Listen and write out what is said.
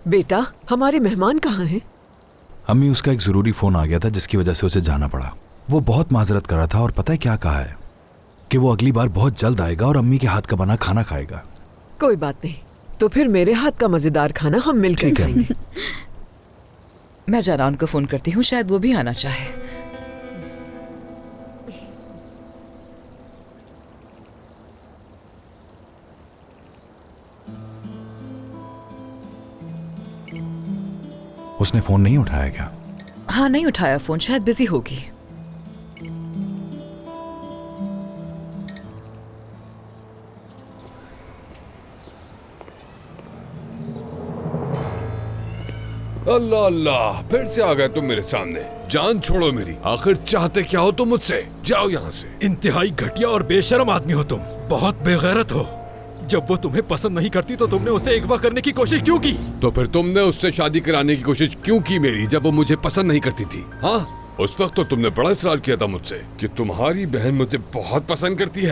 बेटा, हमारे मेहमान कहाँ हैं? अम्मी, उसका एक जरूरी फोन आ गया था जिसकी वजह से उसे जाना पड़ा। वो बहुत माजरत कर रहा था और पता है क्या कहा है कि वो अगली बार बहुत जल्द आएगा और अम्मी के हाथ का बना खाना खाएगा। कोई बात नहीं, तो फिर मेरे हाथ का मजेदार खाना हम मिलकर ठीक है खाएंगे। अम्मी। मैं जारान को फोन करती हूँ, शायद वो भी आना चाहे। उसने फोन नहीं उठाया क्या? हाँ, नहीं उठाया फोन, शायद बिजी होगी। अल्लाह अल्लाह, फिर से आ गए तुम मेरे सामने। जान छोड़ो मेरी, आखिर चाहते क्या हो तुम मुझसे? जाओ यहाँ से। इंतहाई घटिया और बेशरम आदमी हो तुम, बहुत बेगैरत हो। जब वो तुम्हें पसंद नहीं करती तो तुमने उसे अगवा करने की कोशिश क्यों की? तो फिर तुमने उससे शादी कराने की कोशिश क्यों की मेरी, जब वो मुझे पसंद नहीं करती थी? हाँ, उस वक्त तो तुमने बड़ा इसरार किया था मुझसे कि तुम्हारी बहन मुझे बहुत पसंद करती है।